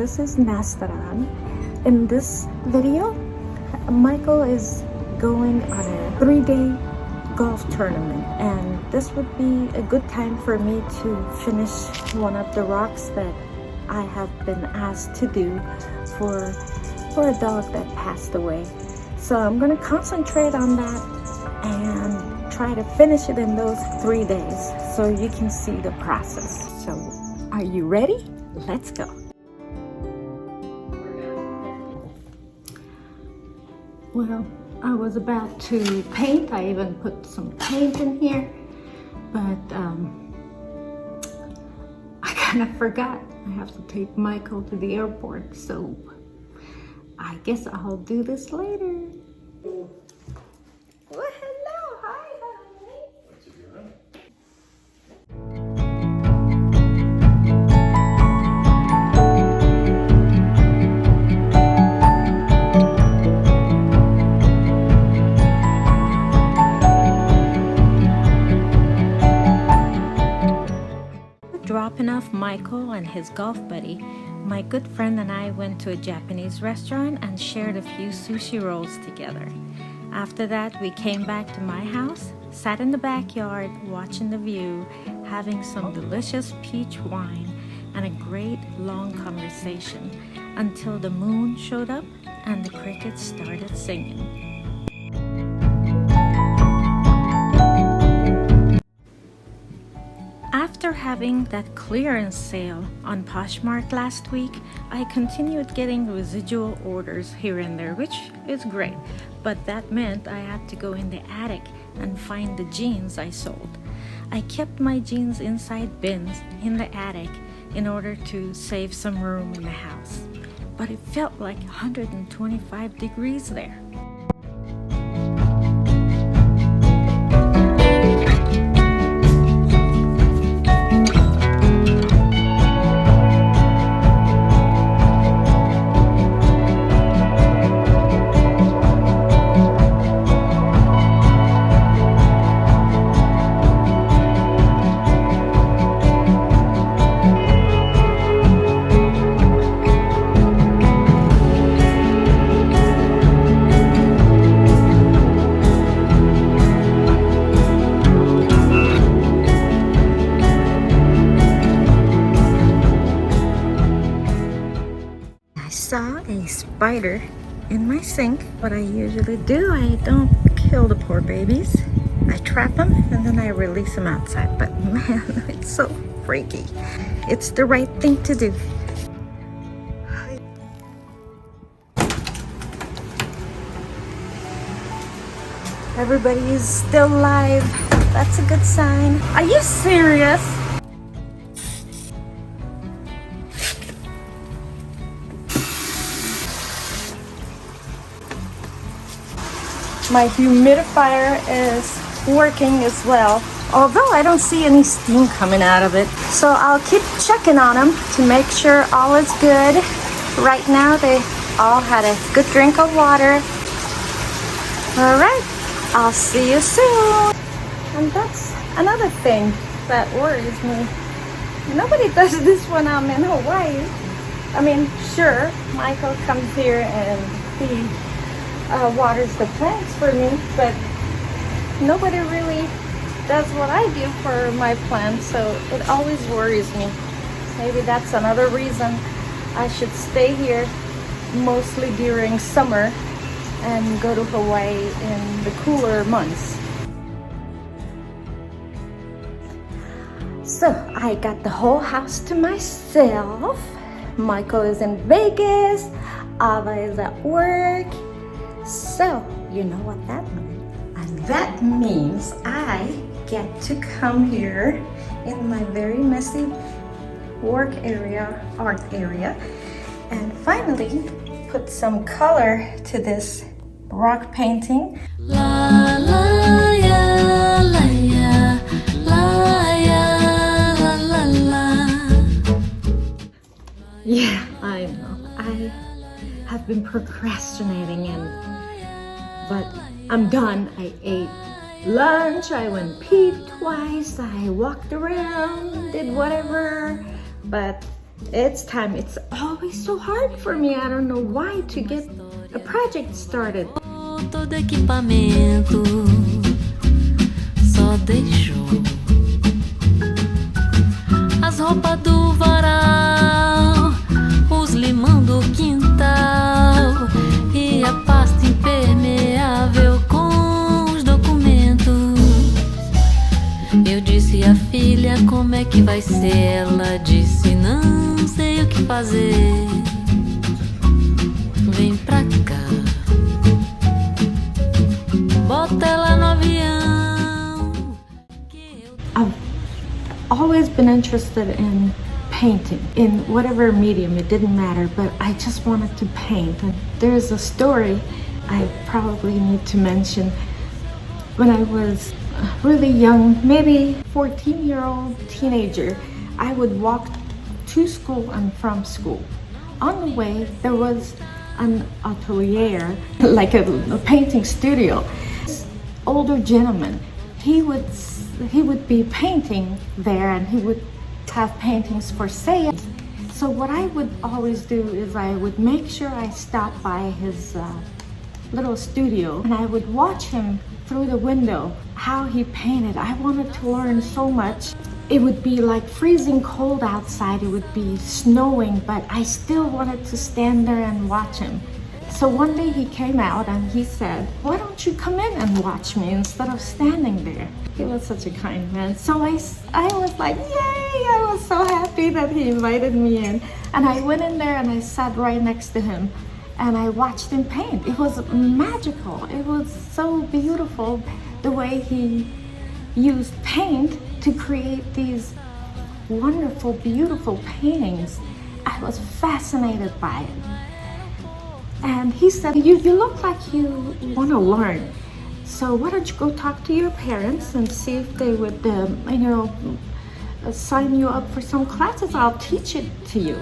this is Nastaran. In this video, Michael is going on a 3-day golf tournament, and this would be a good time for me to finish one of the rocks that I have been asked to do for a dog that passed away. So I'm going to concentrate on that and try to finish it in those 3 days so you can see the process. So are you ready? Let's go. Well, I was about to paint. I even put some paint in here, but I kind of forgot. I have to take Michael to the airport, so I guess I'll do this later. Well, hello, hi, honey. What you doing? Dropping off Michael and his golf buddy, my good friend and I went to a Japanese restaurant and shared a few sushi rolls together. After that, we came back to my house, sat in the backyard watching the view, having some delicious peach wine and a great long conversation until the moon showed up and the crickets started singing. After having that clearance sale on Poshmark last week, I continued getting residual orders here and there, which is great, but that meant I had to go in the attic and find the jeans I sold. I kept my jeans inside bins in the attic in order to save some room in the house, but it felt like 125 degrees there. Saw a spider in my sink. What I usually do, I don't kill the poor babies. I trap them and then I release them outside. But man, it's so freaky. It's the right thing to do. Everybody is still alive. That's a good sign. Are you serious? My humidifier is working as well, although I don't see any steam coming out of it. So I'll keep checking on them to make sure all is good. Right now they all had a good drink of water. All right, I'll see you soon. And that's another thing that worries me. Nobody does this when I'm in Hawaii. I mean, sure, Michael comes here and he waters the plants for me, but nobody really does what I do for my plants, so it always worries me. Maybe that's another reason I should stay here mostly during summer and go to Hawaii in the cooler months. So I got the whole house to myself. Michael is in Vegas, Ava is at work. So, you know what that means? And that means I get to come here in my very messy work area, art area, and finally put some color to this rock painting. La, la, ya, la, ya, la, ya, la, la, la. Yeah, I know. I have been procrastinating but I'm done. I ate lunch, I went peed twice, I walked around, did whatever, but It's time. It's always so hard for me. I don't know why to get a project started. Todo equipamento só deixou as roupas do varal, os limão do quintal e a pasta impermeável com os documentos. Eu disse à filha como é que vai ser. Ela disse não sei o que fazer. Vem pra cá. Bota ela no avião. I've always been interested in painting in whatever medium, it didn't matter, but I just wanted to paint. And there's a story I probably need to mention. When I was really young, maybe 14-year-old teenager, I would walk to school and from school. On the way, there was an atelier, like a painting studio. This older gentleman, he would be painting there, and he would have paintings for sale. So what I would always do is I would make sure I stopped by his little studio, and I would watch him through the window, how he painted. I wanted to learn so much. It would be like freezing cold outside, it would be snowing, but I still wanted to stand there and watch him. So one day he came out and he said, "Why don't you come in and watch me instead of standing there?" He was such a kind man. So I was like, yay! I was so happy that he invited me in. And I went in there and I sat right next to him and I watched him paint. It was magical. It was so beautiful the way he used paint to create these wonderful, beautiful paintings. I was fascinated by it. And he said, you look like you want to learn. So why don't you go talk to your parents and see if they would, sign you up for some classes. I'll teach it to you.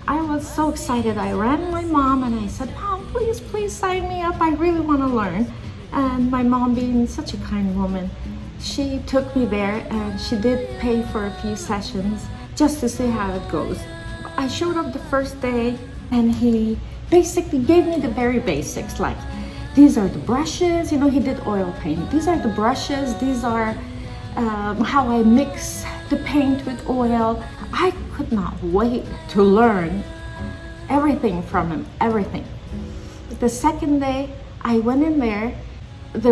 I was so excited. I ran to my mom and I said, "Mom, please sign me up. I really want to learn." And my mom, being such a kind woman, she took me there and she did pay for a few sessions just to see how it goes. I showed up the first day and he basically gave me the very basics, like these are the brushes, he did oil paint. These are the brushes, these are how I mix the paint with oil. I could not wait to learn everything from him, everything. The second day I went in there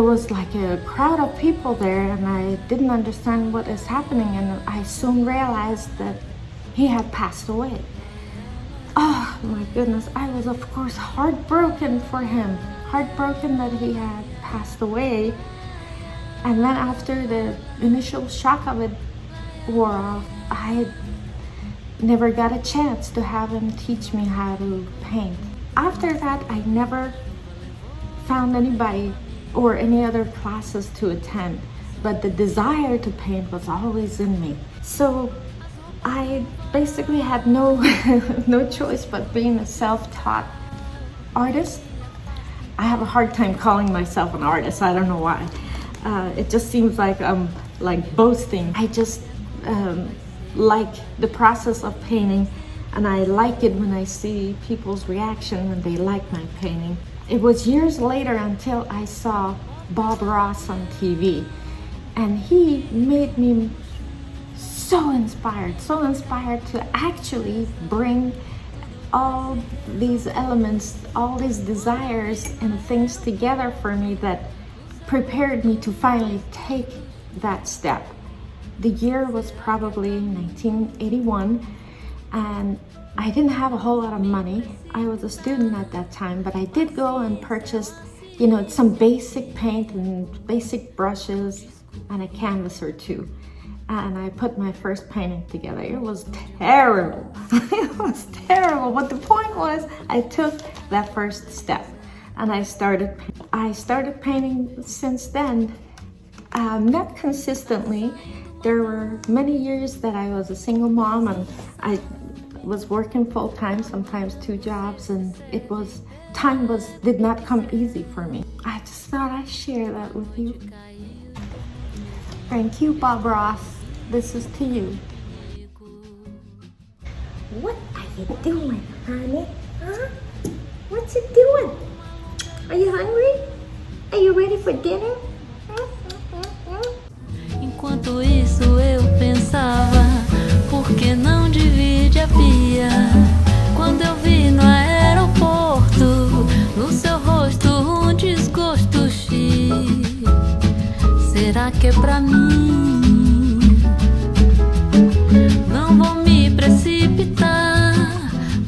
was like a crowd of people there and I didn't understand what is happening, and I soon realized that he had passed away. Oh my goodness, I was of course heartbroken for him, heartbroken that he had passed away. And then after the initial shock of it wore off, I never got a chance to have him teach me how to paint. After that, I never found anybody or any other classes to attend, but the desire to paint was always in me. So I basically had no choice but being a self-taught artist. I have a hard time calling myself an artist. I don't know why. It just seems like I'm like boasting. I just like the process of painting, and I like it when I see people's reaction when they like my painting. It was years later until I saw Bob Ross on TV, and he made me so inspired to actually bring all these elements, all these desires and things together for me that prepared me to finally take that step. The year was probably 1981, and I didn't have a whole lot of money. I was a student at that time, but I did go and purchase, some basic paint and basic brushes and a canvas or two. And I put my first painting together. It was terrible. It was terrible. But the point was, I took that first step and I started painting since then. Not consistently. There were many years that I was a single mom and I was working full-time, sometimes 2 jobs, and time did not come easy for me. I just thought I'd share that with you. Thank you, Bob Ross. This is to you. What are you doing, honey? Huh? What you doing? Are you hungry? Are you ready for dinner? Enquanto isso eu pensava, por que não divide a pia? Quando eu vi no aeroporto, no seu rosto desgosto X. Será que é pra mim? Não vou me precipitar.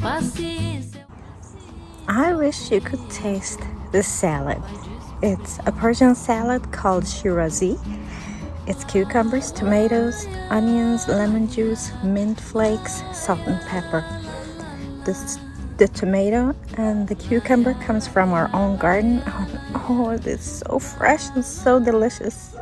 Paciência. I wish you could taste the salad. It's a Persian salad called Shirazi. It's cucumbers, tomatoes, onions, lemon juice, mint flakes, salt and pepper. The tomato and the cucumber comes from our own garden. Oh, it is so fresh and so delicious.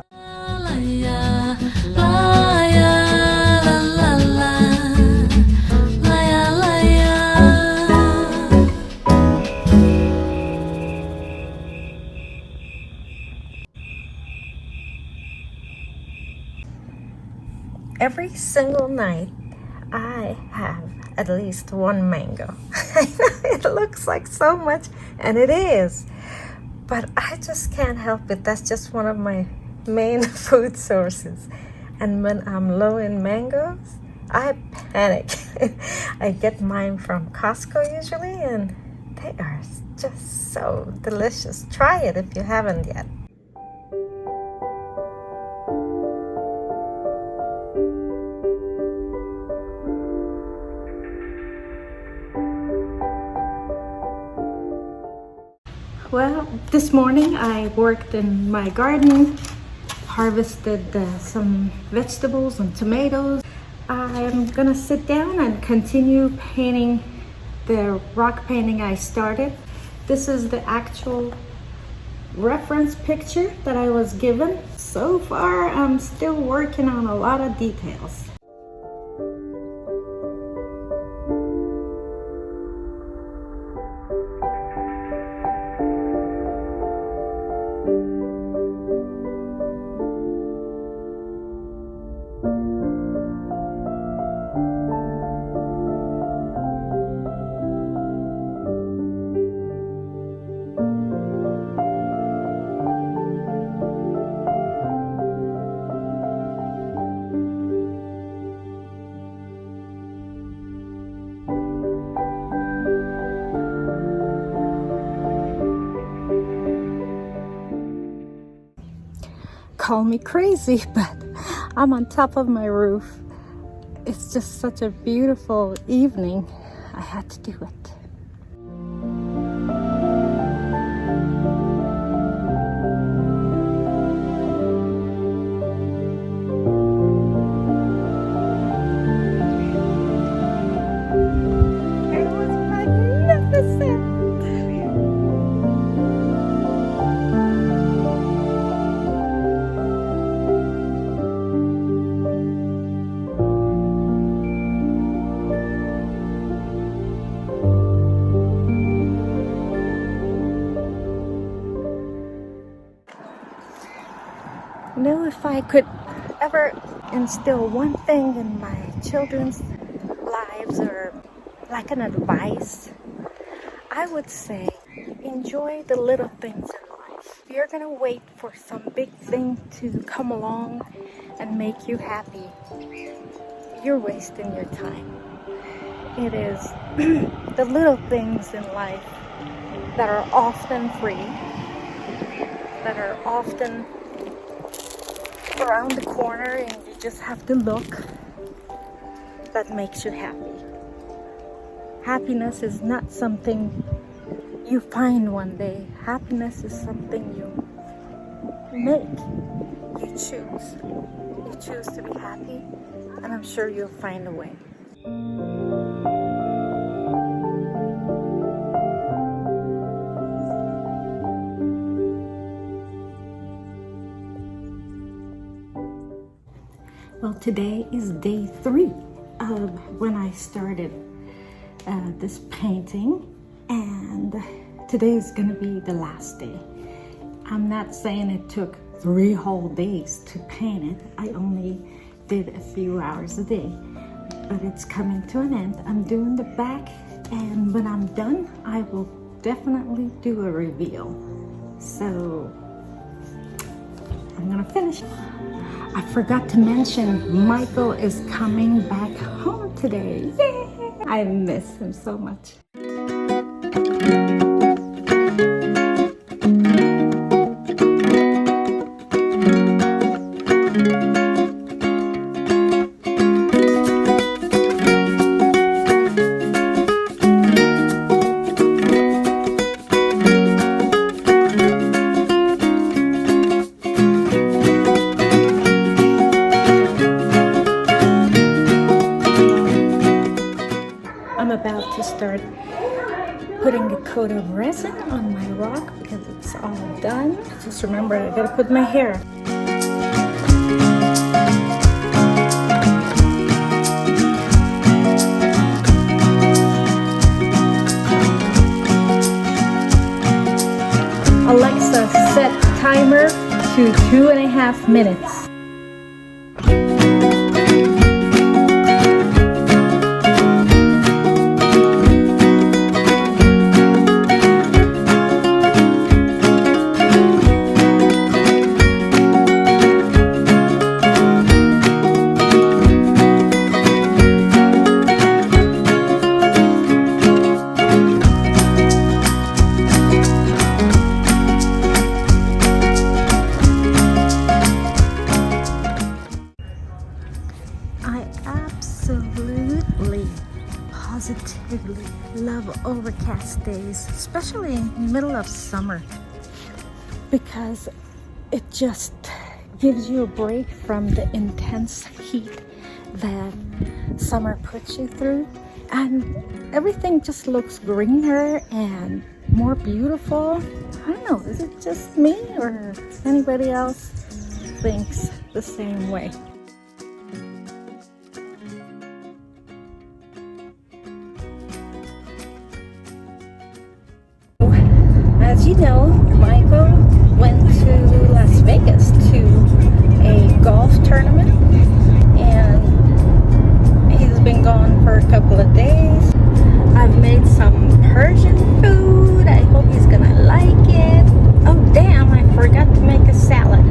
Every single night, I have at least one mango. I know it looks like so much, and it is. But I just can't help it. That's just one of my main food sources. And when I'm low in mangoes, I panic. I get mine from Costco usually, and they are just so delicious. Try it if you haven't yet. Well, this morning I worked in my garden, harvested some vegetables and tomatoes. I'm gonna sit down and continue painting the rock painting I started. This is the actual reference picture that I was given. So far, I'm still working on a lot of details. Call me crazy, but I'm on top of my roof. It's just such a beautiful evening. I had to do it. It was magnificent. You know, if I could ever instill one thing in my children's lives, or like an advice, I would say enjoy the little things in life. If you're gonna wait for some big thing to come along and make you happy, you're wasting your time. It is the little things in life that are often free, that are often around the corner, and you just have to look, that makes you happy. Happiness is not something you find one day. Happiness is something you make. You choose. You choose to be happy, and I'm sure you'll find a way. Well, today is day 3 of when I started this painting, and today is gonna be the last day. I'm not saying it took 3 whole days to paint it. I only did a few hours a day, but it's coming to an end. I'm doing the back, and when I'm done, I will definitely do a reveal. So I'm gonna finish. I forgot to mention Michael is coming back home today. Yay! I miss him so much. I'm about to start putting a coat of resin on my rock because it's all done. Just remember, I gotta put my hair. Alexa, set timer to 2.5 minutes. Absolutely, positively love overcast days, especially in the middle of summer, because it just gives you a break from the intense heat that summer puts you through, and everything just looks greener and more beautiful. I don't know, is it just me or anybody else thinks the same way? As you know, Michael went to Las Vegas to a golf tournament, and he's been gone for a couple of days. I've made some Persian food. I hope he's gonna like it. Oh damn, I forgot to make a salad.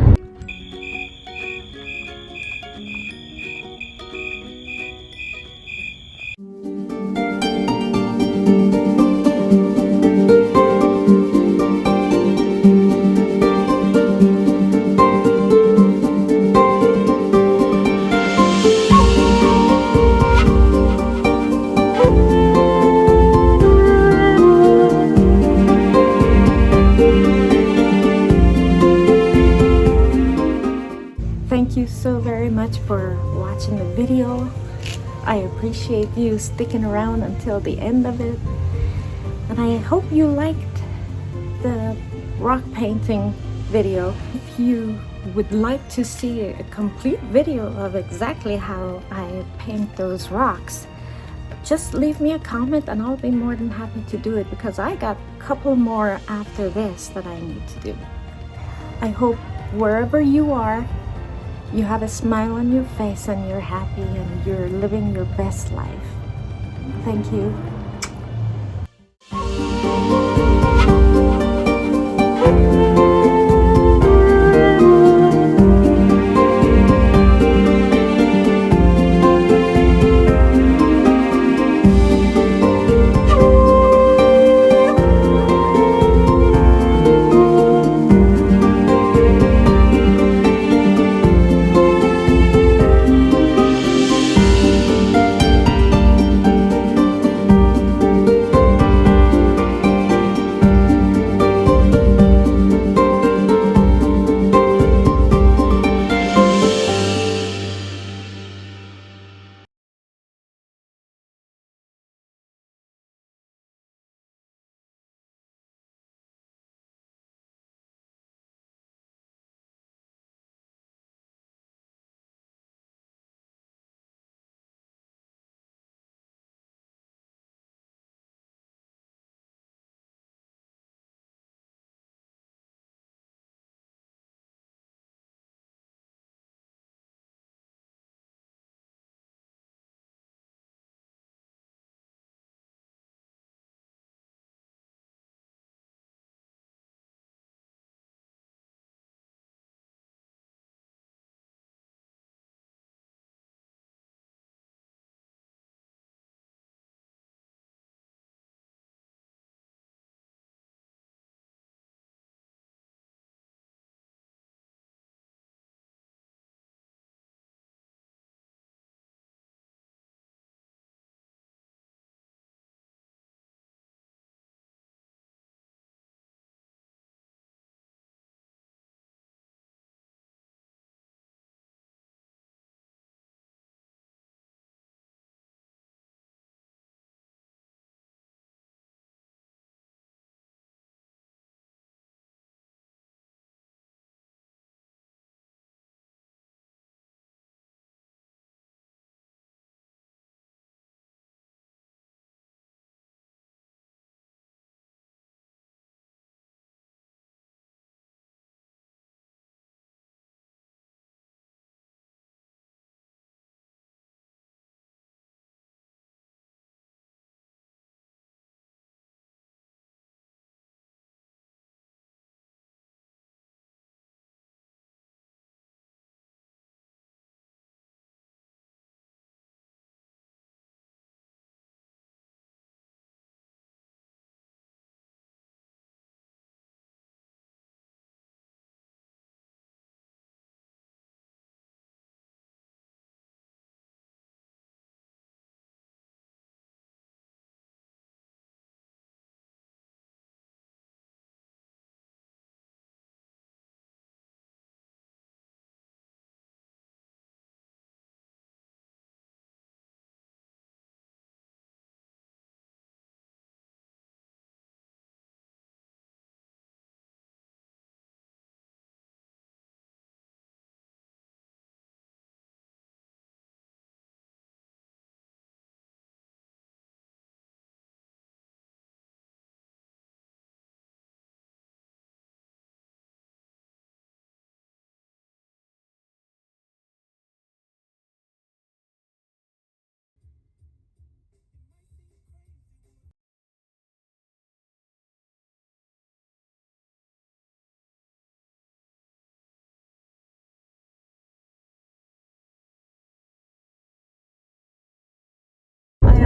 Thank you so very much for watching the video. I appreciate you sticking around until the end of it. And I hope you liked the rock painting video. If you would like to see a complete video of exactly how I paint those rocks, just leave me a comment and I'll be more than happy to do it, because I got a couple more after this that I need to do. I hope wherever you are, you have a smile on your face and you're happy and you're living your best life. Thank you.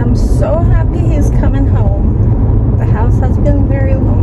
am so happy he's coming home. The house has been very lonely.